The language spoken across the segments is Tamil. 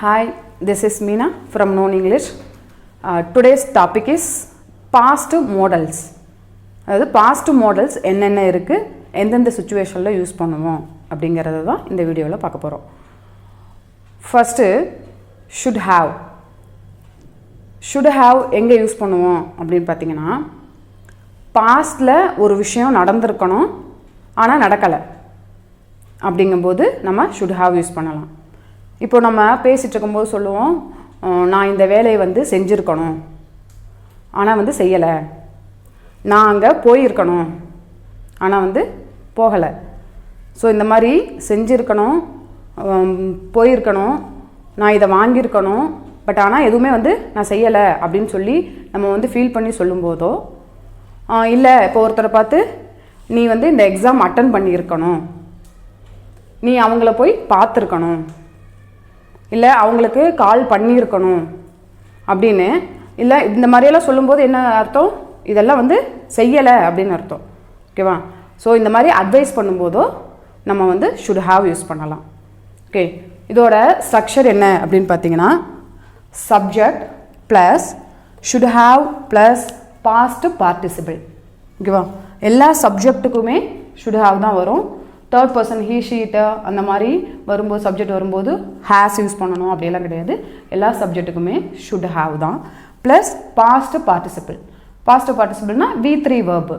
Hi, this is Meena from Known English. Today's topic is past models. அதாவது past models என்னென்ன இருக்குது, எந்தெந்த சுச்சுவேஷனில் யூஸ் பண்ணுவோம் அப்படிங்கிறது தான் இந்த வீடியோவில் பார்க்க போகிறோம். First should have. should have எங்கே யூஸ் பண்ணுவோம் அப்படின்னு பார்த்தீங்கன்னா, பாஸ்டில் ஒரு விஷயம் நடந்திருக்கணும் ஆனால் நடக்கலை அப்படிங்கும்போது நம்ம should have யூஸ் பண்ணலாம். இப்போ நம்ம பேசிகிட்டு இருக்கும்போது சொல்லுவோம், நான் இந்த வேலையை வந்து செஞ்சுருக்கணும் ஆனால் வந்து செய்யலை, நான் அங்கே போயிருக்கணும் ஆனால் வந்து போகலை. ஸோ இந்த மாதிரி செஞ்சுருக்கணும், போயிருக்கணும், நான் இதை வாங்கியிருக்கணும், பட் ஆனால் எதுவுமே வந்து நான் செய்யலை அப்படின்னு சொல்லி நம்ம வந்து ஃபீல் பண்ணி சொல்லும்போதோ, இல்லை இப்போ ஒருத்தரை பார்த்து நீ வந்து இந்த எக்ஸாம் அட்டன் பண்ணியிருக்கணும், நீ அவங்கள போய் பார்த்துருக்கணும், இல்லை அவங்களுக்கு கால் பண்ணியிருக்கணும் அப்படின்னு, இல்லை இந்த மாதிரியெல்லாம் சொல்லும்போது என்ன அர்த்தம், இதெல்லாம் வந்து செய்யலை அப்படின்னு அர்த்தம். ஓகேவா? ஸோ இந்த மாதிரி அட்வைஸ் பண்ணும்போதோ நம்ம வந்து ஷுட் ஹாவ் யூஸ் பண்ணலாம். ஓகே, இதோட ஸ்ட்ரக்சர் என்ன அப்படின்னு பார்த்தீங்கன்னா, subject plus should have plus past participle. ஓகேவா? எல்லா சப்ஜெக்ட்டுக்குமே ஷுட் ஹாவ் தான் வரும். தேர்ட் பர்சன் ஹீ ஷீட்டு அந்த மாதிரி வரும்போது, சப்ஜெக்ட் வரும்போது ஹேஸ் யூஸ் பண்ணணும் அப்படியெல்லாம் கிடையாது. எல்லா சப்ஜெக்ட்டுக்குமே ஷுட் ஹாவ் தான். Plus past participle. பாஸ்ட் பார்ட்டிசிபிள்னா V3 வேர்பு.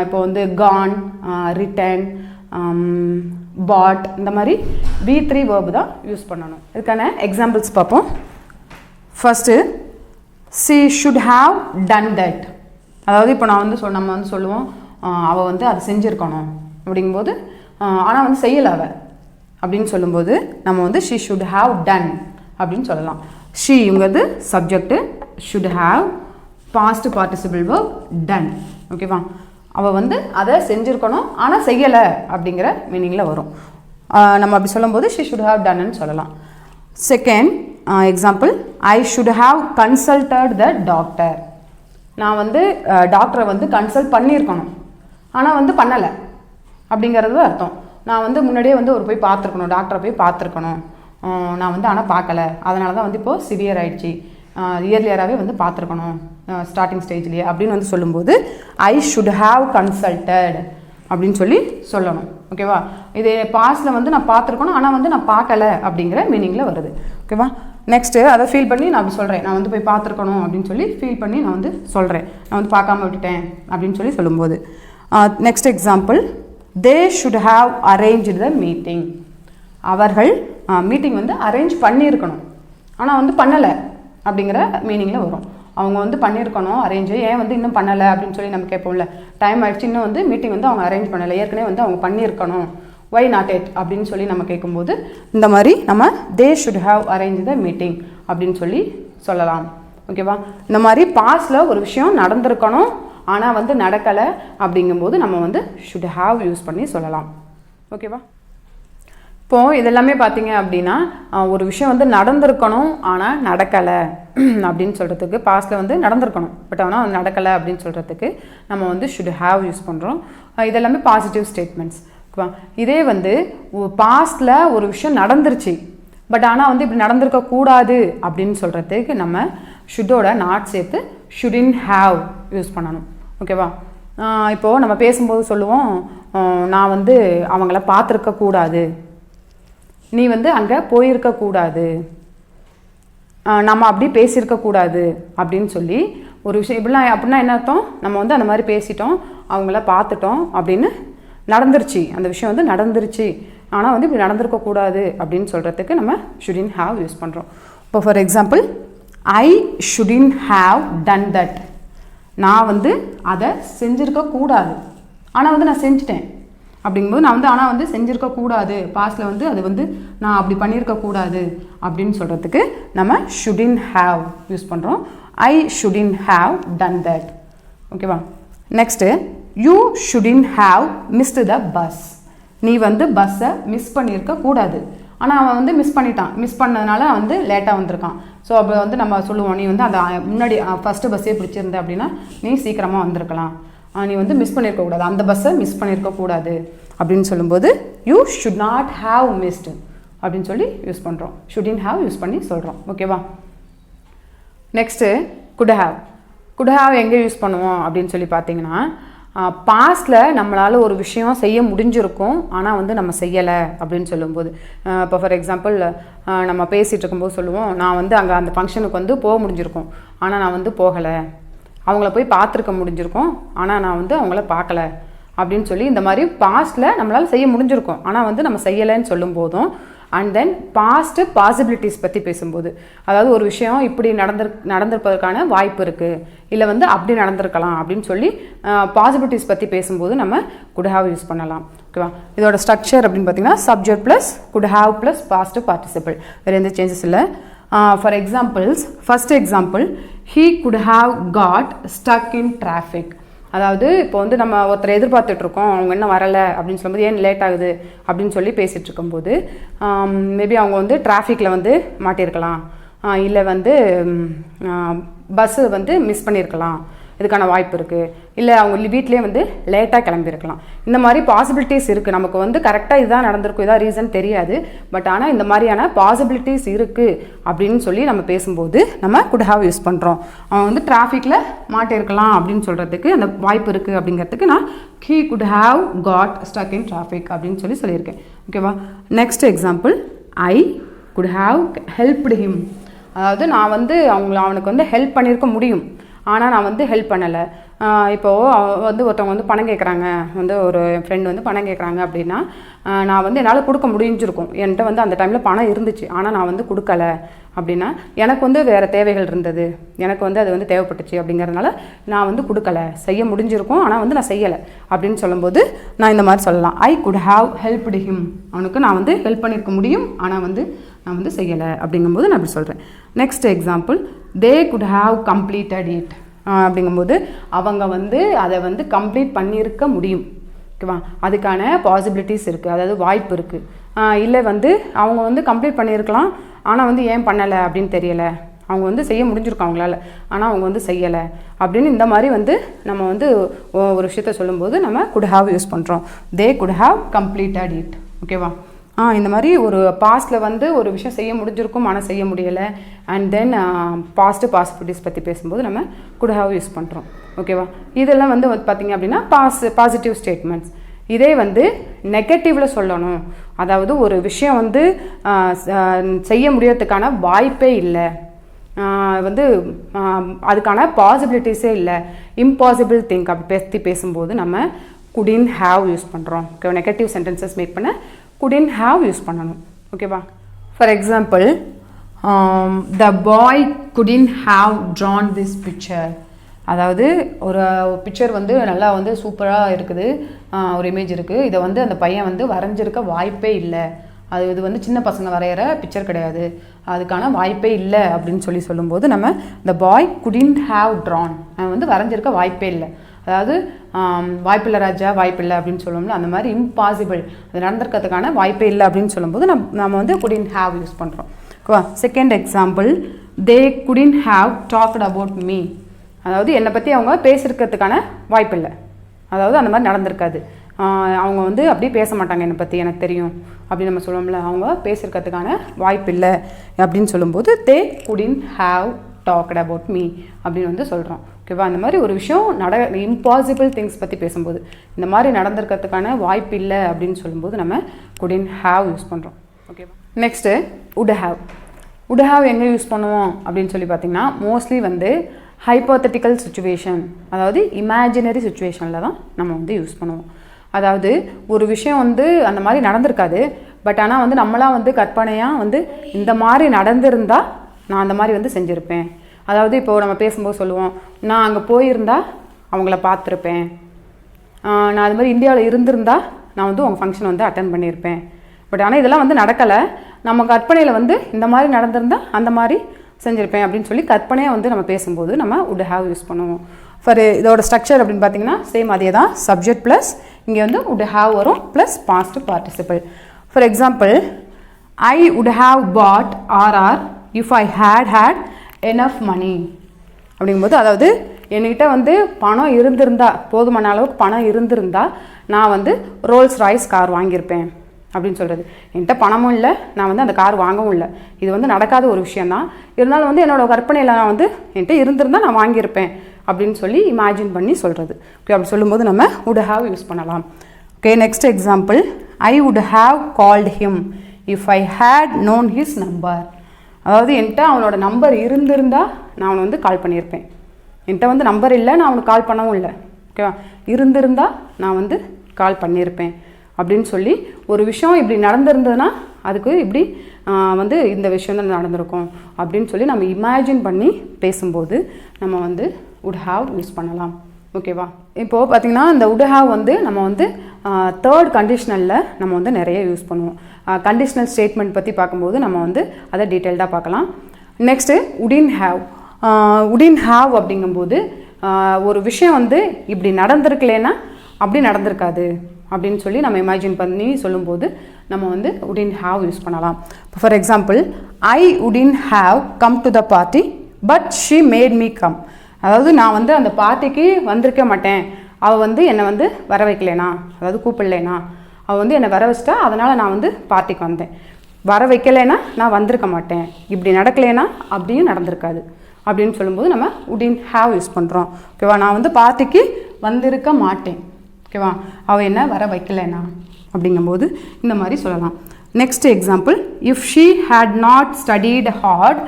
இப்போ வந்து கான், ரிட்டன், பாட், இந்த மாதிரி V3 வேர்பு தான் யூஸ் பண்ணணும். இதுக்கான எக்ஸாம்பிள்ஸ் பார்ப்போம். First she should have done that. அதாவது இப்போ நான் வந்து நம்ம வந்து சொல்லுவோம், அவள் வந்து அதை செஞ்சுருக்கணும் அப்படிங்கும்போது, ஆனால் வந்து செய்யலை அவள் அப்படின்னு சொல்லும்போது நம்ம வந்து she should have done அப்படின்னு சொல்லலாம். she இவங்கிறது subject, should have past participle verb done. ஓகேவா? அவள் வந்து அதை செஞ்சுருக்கணும் ஆனால் செய்யலை அப்படிங்கிற மீனிங்கில் வரும். நம்ம அப்படி சொல்லும்போது she should have done ன்னு சொல்லலாம். Second example, I should have consulted the doctor. நான் வந்து டாக்டரை வந்து கன்சல்ட் பண்ணியிருக்கணும் ஆனால் வந்து பண்ணலை அப்படிங்கிறது அர்த்தம். நான் வந்து முன்னாடியே வந்து ஒரு போய் பார்த்துருக்கணும், டாக்டரை போய் பார்த்துருக்கணும், நான் வந்து ஆனால் பார்க்கல, அதனால தான் வந்து இப்போது சிவியர் ஆகிடுச்சி, இயர்லியராகவே வந்து பார்த்துருக்கணும் ஸ்டார்டிங் ஸ்டேஜ்லேயே அப்படின்னு வந்து சொல்லும்போது ஐ ஷுட் ஹாவ் கன்சல்டட் அப்படின்னு சொல்லி சொல்லணும். ஓகேவா? இது பாஸ்டில் வந்து நான் பார்த்துருக்கணும் ஆனால் வந்து நான் பார்க்கலை அப்படிங்கிற மீனிங்கில் வருது. ஓகேவா? நெக்ஸ்ட்டு அதை ஃபீல் பண்ணி நான் அப்படி சொல்கிறேன், நான் வந்து போய் பார்த்துருக்கணும் அப்படின்னு சொல்லி ஃபீல் பண்ணி நான் வந்து சொல்கிறேன், நான் வந்து பார்க்காம விட்டுட்டேன் அப்படின்னு சொல்லி சொல்லும்போது. Next example, they should have arranged the meeting. அவர்கள் மீட்டிங் வந்து அரேஞ்ச் பண்ணியிருக்கணும் ஆனால் வந்து பண்ணலை அப்படிங்கிற மீனிங்கில் வரும். அவங்க வந்து பண்ணியிருக்கணும் அரேஞ்சு, ஏன் வந்து இன்னும் பண்ணலை அப்படின்னு சொல்லி நம்ம கேட்போம்ல, டைம் ஆகிடுச்சு இன்னும் வந்து மீட்டிங் வந்து அவங்க அரேஞ்ச் பண்ணலை, ஏற்கனவே வந்து அவங்க பண்ணியிருக்கணும், why not it அப்படின்னு சொல்லி நம்ம கேட்கும்போது இந்த மாதிரி நம்ம they should have arranged the meeting அப்படின்னு சொல்லி சொல்லலாம். ஓகேவா? இந்த மாதிரி பாஸ்டில் ஒரு விஷயம் நடந்திருக்கணும் ஆனால் வந்து நடக்கலை அப்படிங்கும்போது நம்ம வந்து ஷுட் ஹாவ் யூஸ் பண்ணி சொல்லலாம். ஓகேவா? இப்போது இதெல்லாமே பார்த்தீங்க அப்படின்னா, ஒரு விஷயம் வந்து நடந்திருக்கணும் ஆனால் நடக்கலை அப்படின்னு சொல்கிறதுக்கு, பாஸ்டில் வந்து நடந்திருக்கணும் பட் ஆனால் நடக்கலை அப்படின்னு சொல்கிறதுக்கு நம்ம வந்து ஷுட் ஹாவ் யூஸ் பண்ணுறோம். இதெல்லாமே பாசிட்டிவ் ஸ்டேட்மெண்ட்ஸ். ஓகேவா? இதே வந்து பாஸ்டில் ஒரு விஷயம் நடந்துருச்சு பட் ஆனால் வந்து இப்படி நடந்திருக்கக்கூடாது அப்படின்னு சொல்கிறதுக்கு நம்ம ஷுட்டோட நாட் சேர்த்து ஷுடின் ஹாவ் யூஸ் பண்ணணும். ஓகேவா? இப்போது நம்ம பேசும்போது சொல்லுவோம், நான் வந்து அவங்கள பார்த்துருக்கக்கூடாது, நீ வந்து அங்கே போயிருக்கக்கூடாது, நம்ம அப்படி பேசியிருக்கக்கூடாது அப்படின்னு சொல்லி ஒரு விஷயம் இப்படிலாம். அப்படின்னா என்ன அர்த்தம், நம்ம வந்து அந்த மாதிரி பேசிட்டோம், அவங்கள பார்த்துட்டோம் அப்படின்னு நடந்துருச்சு, அந்த விஷயம் வந்து நடந்துருச்சு ஆனால் வந்து இப்படி நடந்திருக்கக்கூடாது அப்படின்னு சொல்கிறதுக்கு நம்ம ஷுடின் ஹாவ் யூஸ் பண்ணுறோம். இப்போ for example, I shouldn't have done that. நான் வந்து அதை செஞ்சுருக்கக்கூடாது ஆனால் வந்து நான் செஞ்சுட்டேன் அப்படிங்கும்போது நான் வந்து ஆனால் வந்து செஞ்சுருக்கக்கூடாது, பாஸ்டில் வந்து அது வந்து நான் அப்படி பண்ணியிருக்கக்கூடாது அப்படின்னு சொல்கிறதுக்கு நம்ம ஷுடின் ஹாவ் யூஸ் பண்ணுறோம். ஐ ஷுடின் ஹாவ் டன் தட். ஓகேவா? Next, you shouldn't have missed the bus. நீ வந்து பஸ்ஸை மிஸ் பண்ணியிருக்கக்கூடாது ஆனால் அவன் வந்து மிஸ் பண்ணிட்டான், மிஸ் பண்ணதுனால வந்து லேட்டாக வந்திருக்கான். ஸோ அப்போ வந்து நம்ம சொல்லுவோம், நீ வந்து அந்த முன்னாடி ஃபஸ்ட்டு பஸ்ஸே பிடிச்சிருந்த அப்படின்னா நீ சீக்கிரமாக வந்திருக்கலாம், நீ வந்து மிஸ் பண்ணியிருக்கக்கூடாது, அந்த பஸ்ஸை மிஸ் பண்ணியிருக்கக்கூடாது அப்படின்னு சொல்லும்போது you should not have missed. அப்படின்னு சொல்லி யூஸ் பண்ணுறோம். ஷுடின் ஹாவ் யூஸ் பண்ணி சொல்கிறோம். ஓகேவா? Next could have. Could have எங்கே யூஸ் பண்ணுவோம் அப்படின்னு சொல்லி பார்த்தீங்கன்னா, பாஸ்டில் நம்மளால் ஒரு விஷயம் செய்ய முடிஞ்சிருக்கும், ஆனால் வந்து நம்ம செய்யலை அப்படின்னு சொல்லும்போது, இப்போ ஃபார் எக்ஸாம்பிள் நம்ம பேசிகிட்டு இருக்கும்போது சொல்லுவோம், நான் வந்து அங்கே அந்த ஃபங்க்ஷனுக்கு வந்து போக முடிஞ்சிருக்கும், ஆனால் நான் வந்து போகலை. அவங்கள போய் பார்த்துருக்க முடிஞ்சிருக்கும், ஆனால் நான் வந்து அவங்கள பார்க்கல அப்படின்னு சொல்லி, இந்த மாதிரி பாஸ்டில் நம்மளால் செய்ய முடிஞ்சிருக்கும், ஆனால் வந்து நம்ம செய்யலைன்னு சொல்லும் போதும், அண்ட் தென் பாஸ்ட்டு பாசிபிலிட்டிஸ் பற்றி பேசும்போது, அதாவது ஒரு விஷயம் இப்படி நடந்திருப்பதற்கான வாய்ப்பு இருக்குது, இல்லை வந்து அப்படி நடந்திருக்கலாம் அப்படின்னு சொல்லி பாசிபிலிட்டிஸ் பற்றி பேசும்போது நம்ம குட் ஹாவ் யூஸ் பண்ணலாம். ஓகேவா? இதோட ஸ்ட்ரக்சர் அப்படின்னு பார்த்தீங்கன்னா subject plus could have plus past participle, வேறு எந்த சேஞ்சஸ் இல்லை. For examples, first example, he could have got stuck in traffic. அதாவது இப்போ வந்து நம்ம ஒருத்தரை எதிர்பார்த்துட்ருக்கோம், அவங்க இன்னும் வரலை அப்படின்னு சொல்லும்போது, ஏன் லேட் ஆகுது அப்படின்னு சொல்லி பேசிகிட்டு இருக்கும்போது, மேபி அவங்க வந்து டிராஃபிக்கில் வந்து மாட்டியிருக்கலாம், இல்லை வந்து பஸ்ஸு வந்து மிஸ் பண்ணியிருக்கலாம், இதுக்கான வாய்ப்பு இருக்குது, இல்லை அவங்க வீட்லேயே வந்து லேட்டாக கிளம்பியிருக்கலாம். இந்த மாதிரி பாசிபிலிட்டிஸ் இருக்குது. நமக்கு வந்து கரெக்டாக இதுதான் நடந்திருக்கும், இதான் ரீசன் தெரியாது, பட் ஆனால் இந்த மாதிரியான பாசிபிலிட்டிஸ் இருக்குது அப்படின்னு சொல்லி நம்ம பேசும்போது நம்ம குட் ஹாவ் யூஸ் பண்ணுறோம். அவன் வந்து டிராஃபிக்கில் மாட்டியிருக்கலாம் அப்படின்னு சொல்கிறதுக்கு அந்த வாய்ப்பு இருக்குது அப்படிங்கிறதுக்கு நான் he could have got stuck in traffic அப்படின்னு சொல்லியிருக்கேன். ஓகேவா? Next example, I could have helped him. அதாவது நான் வந்து அவனுக்கு வந்து ஹெல்ப் பண்ணியிருக்க முடியும், ஆனால் நான் வந்து ஹெல்ப் பண்ணலை. இப்போது வந்து ஒருத்தவங்க வந்து பணம் கேட்குறாங்க, வந்து ஒரு ஃப்ரெண்டு வந்து பணம் கேட்குறாங்க அப்படின்னா, நான் வந்து என்னால் கொடுக்க முடிஞ்சிருக்கும், என்கிட்ட வந்து அந்த டைமில் பணம் இருந்துச்சு, ஆனால் நான் வந்து கொடுக்கலை அப்படின்னா, எனக்கு வந்து வேறு தேவைகள் இருந்தது, எனக்கு வந்து அது வந்து தேவைப்பட்டுச்சு அப்படிங்கிறதுனால நான் வந்து கொடுக்கலை, செய்ய முடிஞ்சிருக்கும் ஆனால் வந்து நான் செய்யலை அப்படின்னு சொல்லும்போது நான் இந்த மாதிரி சொல்லலாம், I could have helped him. அவனுக்கு நான் வந்து ஹெல்ப் பண்ணியிருக்க முடியும், ஆனால் வந்து நான் வந்து செய்யலை அப்படிங்கும்போது நான் அப்படி சொல்கிறேன். Next example, they could have completed it. அப்படிங்கும்போது அவங்க வந்து அதை வந்து கம்ப்ளீட் பண்ணியிருக்க முடியும். ஓகேவா? அதுக்கான பாசிபிலிட்டிஸ் இருக்குது, அதாவது வாய்ப்பு இருக்குது. இல்லை வந்து அவங்க வந்து கம்ப்ளீட் பண்ணியிருக்கலாம், ஆனால் வந்து ஏன் பண்ணலை அப்படின்னு தெரியலை, அவங்க வந்து செய்ய முடிஞ்சிருக்கும் அவங்களால, ஆனால் அவங்க வந்து செய்யலை அப்படின்னு இந்த மாதிரி வந்து நம்ம வந்து ஒரு விஷயத்த சொல்லும்போது நம்ம குட் ஹாவ் யூஸ் பண்ணுறோம். தே குட் ஹாவ் கம்ப்ளீட்டட் இட். ஓகேவா? இந்த மாதிரி ஒரு பாஸ்டில் வந்து ஒரு விஷயம் செய்ய முடிஞ்சிருக்கும், ஆனால் செய்ய முடியலை. அண்ட் தென் பாஸ்ட்டு பாசிபிலிட்டிஸ் பற்றி பேசும்போது நம்ம குட் ஹாவ் யூஸ் பண்ணுறோம். ஓகேவா? இதெல்லாம் வந்து பார்த்திங்க அப்படின்னா பாசிட்டிவ் ஸ்டேட்மெண்ட்ஸ். இதே வந்து நெகட்டிவில் சொல்லணும், அதாவது ஒரு விஷயம் வந்து செய்ய முடியறதுக்கான வாய்ப்பே இல்லை, வந்து அதுக்கான பாசிபிலிட்டிஸே இல்லை, இம்பாசிபிள் திங்க் அப்படி பற்றி பேசும்போது நம்ம குடின் ஹாவ் யூஸ் பண்ணுறோம். ஓகே? நெகட்டிவ் சென்டென்சஸ் மேக் பண்ண couldn't have யூஸ் பண்ணணும். ஓகேவா? For example, the boy couldn't have drawn this picture. அதாவது ஒரு பிக்சர் வந்து நல்லா வந்து சூப்பராக இருக்குது, ஒரு இமேஜ் இருக்குது, இதை வந்து அந்த பையன் வந்து வரைஞ்சிருக்க வாய்ப்பே இல்லை, இது வந்து சின்ன பசங்க வரைகிற பிக்சர் கிடையாது, அதுக்கான வாய்ப்பே இல்லை அப்படின்னு சொல்லும்போது நம்ம the boy couldn't have drawn, அவன் வந்து வரைஞ்சிருக்க வாய்ப்பே இல்லை, அதாவது வாய்ப்பில்லை ராஜா, வாய்ப்பில்லை அப்படின்னு சொல்லுவோம்ல, அந்த மாதிரி இம்பாசிபிள், அது நடந்திருக்கிறதுக்கான வாய்ப்பே இல்லை அப்படின்னு சொல்லும்போது நம்ம வந்து couldn't have யூஸ் பண்ணுறோம். ஓகேவா? Second example, they couldn't have talked about me. அதாவது என்னை பற்றி அவங்க பேசியிருக்கிறதுக்கான வாய்ப்பில்லை, அதாவது அந்த மாதிரி நடந்திருக்காது, அவங்க வந்து அப்படியே பேச மாட்டாங்க என்னை பற்றி, எனக்கு தெரியும் அப்படின்னு நம்ம சொல்லுவோம்ல, அவங்க பேசியிருக்கிறதுக்கான வாய்ப்பில்லை அப்படின்னு சொல்லும்போது they couldn't have talked about me அப்படின்னு வந்து சொல்கிறோம். ஓகேவா? அந்த மாதிரி ஒரு விஷயம் இம்பாசிபிள் திங்ஸ் பற்றி பேசும்போது, இந்த மாதிரி நடந்திருக்கிறதுக்கான வாய்ப்பு இல்லை அப்படின்னு சொல்லும்போது நம்ம couldn't have யூஸ் பண்ணுறோம். ஓகேவா? Next would have. would have எங்கே யூஸ் பண்ணுவோம் அப்படின்னு சொல்லி பார்த்தீங்கன்னா, மோஸ்ட்லி வந்து ஹைப்போதெட்டிக்கல் சுச்சுவேஷன், அதாவது இமேஜினரி சுச்சுவேஷனில் தான் நம்ம வந்து யூஸ் பண்ணுவோம். அதாவது ஒரு விஷயம் வந்து அந்த மாதிரி நடந்திருக்காது, பட் ஆனால் வந்து நம்மளாம் வந்து கற்பனையாக வந்து இந்த மாதிரி நடந்திருந்தால் நான் அந்த மாதிரி வந்து செஞ்சுருப்பேன். அதாவது இப்போது நம்ம பேசும்போது சொல்லுவோம், நான் அங்கே போயிருந்தால் அவங்கள பார்த்துருப்பேன், நான் அது மாதிரி இந்தியாவில் இருந்திருந்தால் நான் வந்து உங்கள் ஃபங்க்ஷன் வந்து அட்டன் பண்ணியிருப்பேன், பட் ஆனால் இதெல்லாம் வந்து நடக்கலை, நம்ம கற்பனையில் வந்து இந்த மாதிரி நடந்திருந்தால் அந்த மாதிரி செஞ்சுருப்பேன் அப்படின்னு சொல்லி கற்பனையாக வந்து நம்ம பேசும்போது நம்ம would have யூஸ் பண்ணுவோம். ஃபார் இதோட ஸ்ட்ரக்சர் அப்படின்னு பார்த்தீங்கன்னா சேம் அதே தான், சப்ஜெக்ட் ப்ளஸ் இங்கே வந்து would have வரும் plus past participle. For example, I would have bought RR if I had enough money. அப்படிங்கும்போது அதாவது என்கிட்ட வந்து பணம் இருந்திருந்தா, போதுமான அளவுக்கு பணம் இருந்திருந்தா நான் வந்து ரோல்ஸ் ராய்ஸ் கார் வாங்கியிருப்பேன் அப்படின்னு சொல்கிறது. என்கிட்ட பணமும் இல்லை, நான் வந்து அந்த கார் வாங்கவும் இல்லை, இது வந்து நடக்காத ஒரு விஷயந்தான். இருந்தாலும் வந்து என்னோடய கற்பனையில் நான் வந்து என்கிட்ட இருந்திருந்தால் நான் வாங்கியிருப்பேன் அப்படின்னு சொல்லி இமேஜின் பண்ணி சொல்கிறது. ஓகே, அப்படி சொல்லும்போது நம்ம would have யூஸ் பண்ணலாம். Okay, next example, I would have called him if I had known his number. அதாவது என்கிட்ட அவனோட நம்பர் இருந்திருந்தால் நான் அவனை வந்து கால் பண்ணியிருப்பேன். என்கிட்ட வந்து நம்பர் இல்லை, நான் அவனுக்கு கால் பண்ணவும் இல்லை. ஓகேவா, இருந்திருந்தால் நான் வந்து கால் பண்ணியிருப்பேன் அப்படின்னு சொல்லி ஒரு விஷயம் இப்படி நடந்திருந்ததுன்னா அதுக்கு இப்படி வந்து இந்த விஷயம் தான் நடந்திருக்கும் அப்படின்னு சொல்லி நம்ம இமேஜின் பண்ணி பேசும்போது நம்ம வந்து would have யூஸ் பண்ணலாம். ஓகேவா, இப்போது பார்த்திங்கன்னா இந்த would have வந்து நம்ம வந்து தேர்ட் கண்டிஷ்னலில் நம்ம வந்து நிறைய யூஸ் பண்ணுவோம். கண்டிஷ்னல் ஸ்டேட்மெண்ட் பற்றி பார்க்கும்போது நம்ம வந்து அதை டீட்டெயில்டாக பார்க்கலாம். நெக்ஸ்ட்டு wouldn't have அப்படிங்கும்போது ஒரு விஷயம் வந்து இப்படி நடந்திருக்கலேன்னா அப்படி நடந்திருக்காது அப்படின்னு சொல்லி நம்ம இமேஜின் பண்ணி சொல்லும்போது நம்ம வந்து wouldn't have யூஸ் பண்ணலாம். இப்போ for example, I wouldn't have come to the party but she made me come. அதாவது நான் வந்து அந்த பார்ட்டிக்கு வந்திருக்க மாட்டேன், அவள் வந்து என்னை வந்து வர வைக்கலேனா, அதாவது கூப்பிடலேனா, அவள் வந்து என்னை வர வச்சிட்டா, அதனால் நான் வந்து பார்ட்டிக்கு வந்தேன். வர வைக்கலைன்னா நான் வந்திருக்க மாட்டேன், இப்படி நடக்கலைன்னா அப்படியும் நடந்திருக்காது அப்படின்னு சொல்லும்போது நம்ம wouldn't have யூஸ் பண்ணுறோம். ஓகேவா, நான் வந்து பார்ட்டிக்கு வந்திருக்க மாட்டேன், ஓகேவா, அவள் என்ன வர வைக்கலைனா அப்படிங்கும்போது இந்த மாதிரி சொல்லலாம். Next example, if she had not studied hard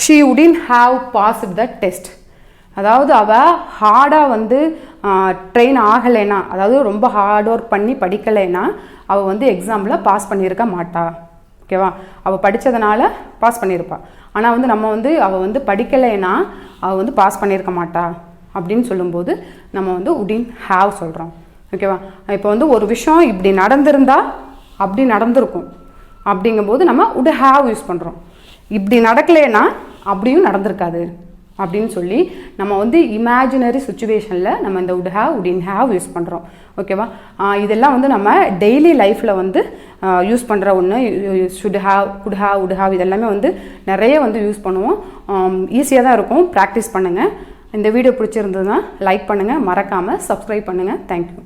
she wouldn't have passed the test. அதாவது அவள் ஹார்டாக வந்து ட்ரெயின் ஆகலைன்னா, அதாவது ரொம்ப ஹார்ட் ஒர்க் பண்ணி படிக்கலைன்னா அவள் வந்து எக்ஸாமில் பாஸ் பண்ணியிருக்க மாட்டா. ஓகேவா, அவள் படித்ததுனால பாஸ் பண்ணியிருப்பா. ஆனால் வந்து நம்ம வந்து அவள் வந்து படிக்கலைன்னா அவள் வந்து பாஸ் பண்ணியிருக்க மாட்டா அப்படின்னு சொல்லும்போது நம்ம வந்து wouldn't have சொல்கிறோம். ஓகேவா, இப்போ வந்து ஒரு விஷயம் இப்படி நடந்திருந்தா அப்படி நடந்திருக்கும் அப்படிங்கும்போது நம்ம would have யூஸ் பண்ணுறோம். இப்படி நடக்கலைன்னா அப்படியும் நடந்திருக்காது அப்படின்னு சொல்லி நம்ம வந்து இமேஜினரி சுச்சுவேஷனில் நம்ம இந்த would have wouldn't have use பண்ணுறோம். ஓகேவா, இதெல்லாம் வந்து நம்ம டெய்லி லைஃப்பில் வந்து யூஸ் பண்ணுற ஒன்று. should have, could have, would have இதெல்லாமே வந்து நிறைய வந்து யூஸ் பண்ணுவோம். ஈஸியாக தான் இருக்கும், ப்ராக்டிஸ் பண்ணுங்கள். இந்த வீடியோ பிடிச்சிருந்ததுன்னா லைக் பண்ணுங்கள், மறக்காமல் சப்ஸ்கிரைப் பண்ணுங்கள். தேங்க்யூ.